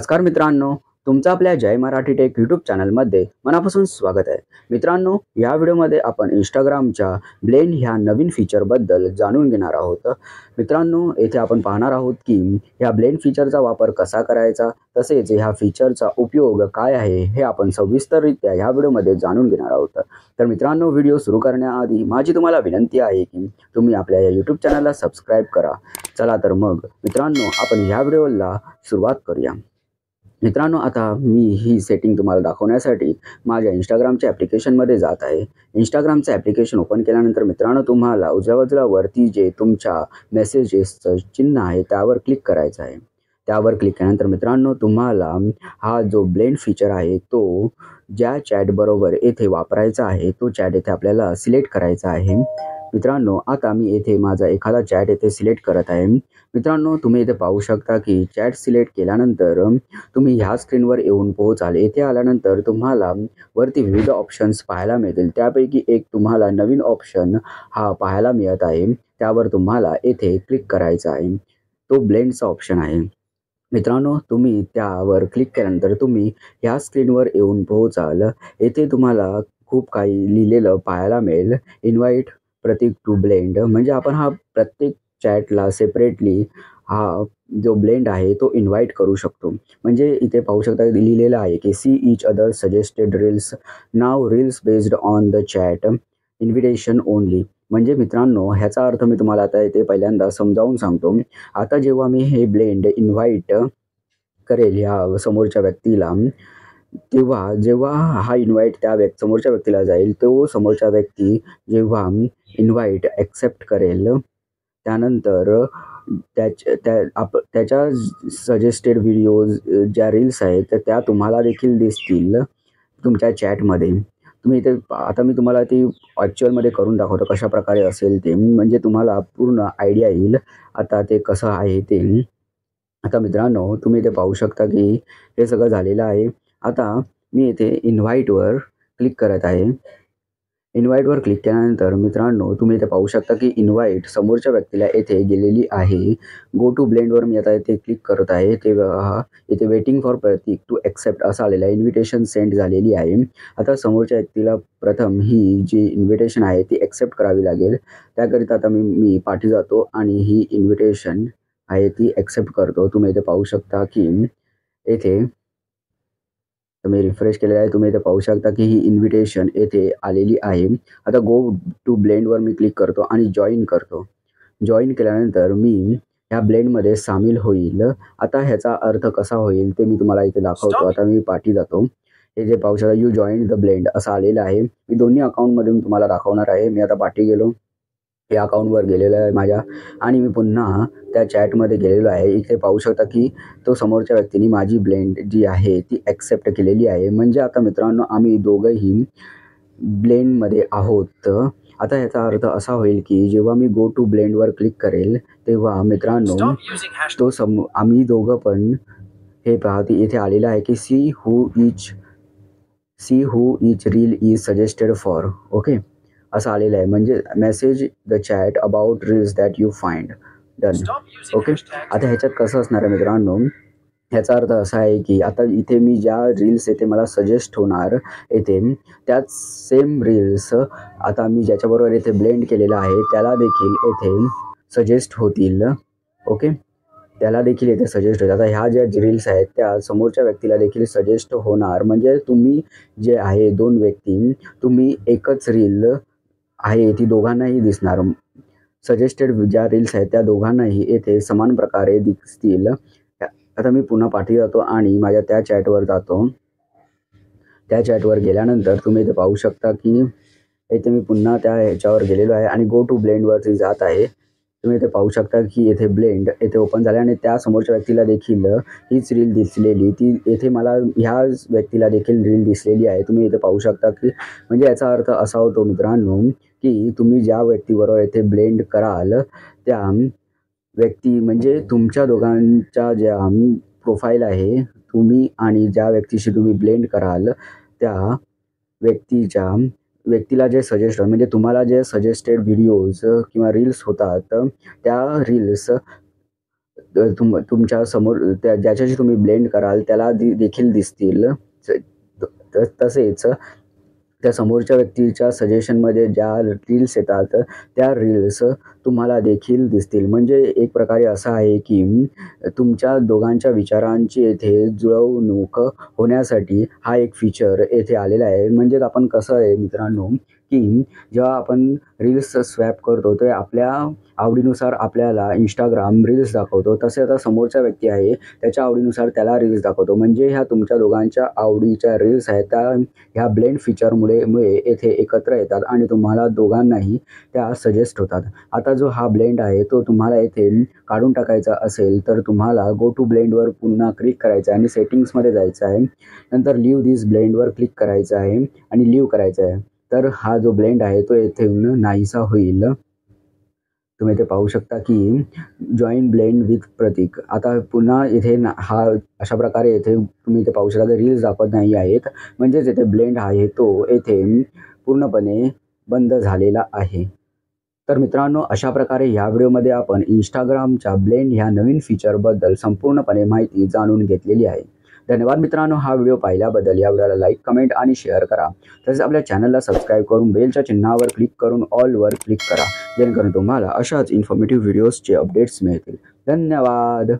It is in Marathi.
नमस्कार मित्रांनो, तुमचं आपल्या जय मराठी टेक यूट्यूब चॅनलमध्ये मनापासून स्वागत आहे. मित्रांनो, या व्हिडिओमध्ये आपण इंस्टाग्रामच्या ब्लेंड ह्या नवीन फीचरबद्दल जाणून घेणार आहोत. मित्रांनो, येथे आपण पाहणार आहोत की ह्या ब्लेंड फीचरचा वापर कसा करायचा, तसेच ह्या फीचरचा उपयोग काय आहे हे आपण सविस्तररित्या ह्या व्हिडिओमध्ये जाणून घेणार आहोत. तर मित्रांनो, व्हिडिओ सुरू करण्याआधी माझी तुम्हाला विनंती आहे की तुम्ही आपल्या या यूट्यूब चॅनलला सबस्क्राईब करा. चला तर मग मित्रांनो, आपण ह्या व्हिडिओला सुरुवात करूया. मित्रांनो, आता मी ही सेटिंग तुम्हाला दाखवण्यासाठी माझ्या इंस्टाग्रामच्या ॲप्लिकेशनमध्ये जात आहे. इंस्टाग्रामचं ॲप्लिकेशन ओपन केल्यानंतर मित्रांनो, तुम्हाला उजव्या बाजूला वरती जे तुमच्या मेसेजेसचं चिन्ह आहे त्यावर क्लिक करायचं आहे. त्यावर क्लिक केल्यानंतर मित्रांनो, तुम्हाला हा जो ब्लेंड फीचर आहे तो ज्या चॅटबरोबर येथे वापरायचा आहे तो चॅट येथे आपल्याला सिलेक्ट करायचा आहे. मित्रांनो, आता मी येथे माझा एखादा चॅट येथे सिलेक्ट करत आहे. मित्रांनो, तुम्ही इथे पाहू शकता की चॅट सिलेक्ट केल्यानंतर तुम्ही ह्या स्क्रीनवर येऊन पोहोचाल. येथे आल्यानंतर तुम्हाला वरती विविध ऑप्शन्स पाहायला मिळतील. त्यापैकी एक तुम्हाला नवीन ऑप्शन हा पाहायला मिळत आहे. त्यावर तुम्हाला येथे क्लिक करायचं आहे. तो ब्लेंडचा ऑप्शन आहे. मित्रांनो, तुम्ही त्यावर क्लिक केल्यानंतर तुम्ही ह्या स्क्रीनवर येऊन पोहोचाल. येथे तुम्हाला खूप काही लिहिलेलं पाहायला मिळेल. इन्व्हाइट प्रतीक टू ब्लेंड, म्हणजे आपण हा प्रत्येक चॅटला सेपरेटली हा जो ब्लेंड आहे तो इन्व्हाइट करू शकतो. म्हणजे इथे पाहू शकता लिहिलेलं आहे की see each other suggested reels, now reels based on the chat, invitation only. म्हणजे मित्रांनो, ह्याचा अर्थ मी तुम्हाला आता इथे पहिल्यांदा समजावून सांगतो. आता जेव्हा मी हे ब्लेंड इन्व्हाइट करेल ह्या समोरच्या व्यक्तीला, तेव्हा जेव्हा हा इन्व्हाइट त्या समोरच्या व्यक्तीला जाईल, तो समोरच्या व्यक्ती जेव्हा इन्व्हाइट ॲक्सेप्ट करेल त्यानंतर त्याच्या सजेस्टेड व्हिडिओज ज्या रील्स आहेत तर त्या तुम्हाला देखील दिसतील तुमच्या चॅटमध्ये. तुम्ही इथे आता मी तुम्हाला ती ॲक्च्युअलमध्ये करून दाखवतो कशाप्रकारे असेल ते, म्हणजे तुम्हाला पूर्ण आयडिया येईल आता ते कसं आहे ते. आता मित्रांनो, तुम्ही इथे पाहू शकता की हे सगळं झालेलं आहे. आता मी इथे इन्व्हाइटवर क्लिक करत आहे. इन्व्हाइटवर क्लिक केल्यानंतर मित्रांनो, तुम्ही इथे पाहू शकता की इन्व्हाइट समोरच्या व्यक्तीला येथे गेलेली आहे. गो टू ब्लेंडवर मी आता इथे क्लिक करत आहे. तेव्हा इथे waiting for Prateek to accept असं आलेलं आहे. इन्व्हिटेशन सेंड झालेली आहे. आता समोरच्या व्यक्तीला प्रथम ही जी इन्व्हिटेशन आहे ती ॲक्सेप्ट करावी लागेल. त्याकरिता आता मी पाठी जातो आणि ही इन्व्हिटेशन आहे ती ॲक्सेप्ट करतो. तुम्ही इथे पाहू शकता की येथे मी रिफ्रेश केलेलं आहे. तुम्ही इथे पाहू शकता की ही इन्व्हिटेशन येथे आलेली आहे. आता गो टू ब्लेंडवर मी क्लिक करतो आणि जॉईन करतो. जॉईन केल्यानंतर मी ह्या ब्लेंडमध्ये सामील होईल. आता ह्याचा अर्थ कसा होईल ते मी तुम्हाला इथे दाखवतो. आता मी पाठी जातो. हे जे पाहू शकता यू जॉईन द ब्लेंड असं आलेलं आहे. मी दोन्ही अकाउंटमधून तुम्हाला दाखवणार आहे. मी आता पाठी गेलो, या अकाउंटवर गेलेलं आहे माझ्या आणि मी पुन्हा त्या चॅटमध्ये गेलेलो आहे. इथे पाहू शकता की तो समोरच्या व्यक्तीने माझी ब्लेंड जी आहे ती ॲक्सेप्ट केलेली आहे. म्हणजे आता मित्रांनो, आम्ही दोघंही ब्लेंडमध्ये आहोत. आता ह्याचा अर्थ असा होईल की जेव्हा मी गो टू ब्लेंडवर क्लिक करेल तेव्हा मित्रांनो आम्ही दोघं पण हे पहा इथे आलेलं आहे की see who each reel is suggested for. Okay, असं आलेलं आहे. म्हणजे message the chat about reels that you find done. Okay, आता ह्याच्यात कसं असणार आहे मित्रांनो, ह्याचा अर्थ असा आहे की आता इथे मी ज्या रील्स येथे मला सजेस्ट होणार येथे त्याच सेम रील्स आता मी ज्याच्याबरोबर येथे ब्लेंड केलेलं आहे त्याला देखील येथे सजेस्ट होतील. ओके, त्याला देखील येथे सजेस्ट होईल. आता ह्या ज्या रील्स आहेत त्या समोरच्या व्यक्तीला देखील सजेस्ट होणार. म्हणजे तुम्ही जे आहे दोन व्यक्ती, तुम्ही एकच रील आहे ती दोघांनाही दिसणार. सजेस्टेड ज्या रील्स आहेत त्या दोघांनाही येथे समान प्रकारे दिसतील. आता मी पुन्हा पाठी जातो आणि माझ्या त्या चॅटवर जातो. त्या चॅटवर गेल्यानंतर तुम्ही इथे पाहू शकता की इथे मी पुन्हा त्या ह्याच्यावर गेलेलो आहे आणि गो टू ब्लेंडवरती जात आहे. तुम्ही इथे पाहू शकता की येथे ब्लेंड येथे ओपन झाले आणि त्या समोरच्या व्यक्तीला देखील हीच रील दिसलेली, ती येथे मला ह्या व्यक्तीला देखील रील दिसलेली आहे. तुम्ही इथे पाहू शकता की म्हणजे याचा अर्थ असा होतो मित्रांनो की तुम्ही ज्या व्यक्तीबरोबर येथे ब्लेंड कराल त्या व्यक्ती म्हणजे तुमच्या दोघांच्या ज्या प्रोफाईल आहे, तुम्ही आणि ज्या व्यक्तीशी तुम्ही ब्लेंड कराल त्या व्यक्तीला जे सजेस्ट म्हणजे तुम्हाला जे सजेस्टेड व्हिडिओज किंवा रील्स होतात त्या रील्स तुमच्या समोर ज्याच्याशी तुम्ही ब्लेंड कराल त्याला देखील दिसतील। तसेच त्या समोरच्या व्यक्तीच्या सजेशनमध्ये ज्या रील्स येतात त्या रील्स तुम्हाला देखील दिसतील। म्हणजे एक प्रकारे असं आहे की तुमच्या दोघांच्या विचारांची येथे जुळवणूक होण्यासाठी हा एक फीचर येथे आलेला आहे। म्हणजे आपण कसं आहे मित्रांनो की जेव्हा आपण रील्स स्वॅप करतो ते आपल्या आवडीनुसार आपल्याला इंस्टाग्राम रील्स दाखवतो, तसे आता समोरचा व्यक्ती आहे त्याच्या आवडीनुसार त्याला रील्स दाखवतो। म्हणजे ह्या तुमच्या दोघांच्या आवडीच्या रील्स आहेत त्या ह्या ब्लेंड फीचरमुळे येथे एकत्र येतात आणि तुम्हाला दोघांनाही त्या सजेस्ट होतात। आता जो हा ब्लेंड आहे तो तुम्हाला येथे काढून टाकायचा असेल तर तुम्हाला गो टू ब्लेंडवर पुन्हा क्लिक करायचं आहे आणि सेटिंग्समध्ये जायचं आहे। नंतर लीव्ह दिस ब्लेंडवर क्लिक करायचं आहे आणि लीव्ह करायचं आहे। तर हा जो ब्लेंड आहे तो येथून नाहीसा होईल। तुम्ही इथे पाहू शकता की जॉइन ब्लेंड विथ प्रतीक। आता पुन्हा इथे हा अशा प्रकारे येथे तुम्ही इथे पाहू शकता रील्स दाखवत नाही आहेत, म्हणजेच येथे ब्लेंड आहे तो येथे पूर्णपणे बंद झालेला आहे। तर मित्रांनो अशा प्रकारे ह्या व्हिडिओमध्ये आपण इंस्टाग्रामच्या ब्लेंड ह्या नवीन फीचरबद्दल संपूर्णपणे माहिती जाणून घेतलेली आहे। धन्यवाद मित्रांनो, हा व्हिडिओ पाहिल्याबद्दल। या व्हिडिओला लाईक, कमेंट आणि शेअर करा। तसेच आपल्या चॅनलला सबस्क्राईब करून बेलच्या चिन्हावर क्लिक करून ऑलवर क्लिक करा, जेणेकरून तुम्हाला अशाच इन्फॉर्मेटिव्ह व्हिडिओजचे अपडेट्स मिळतील। धन्यवाद।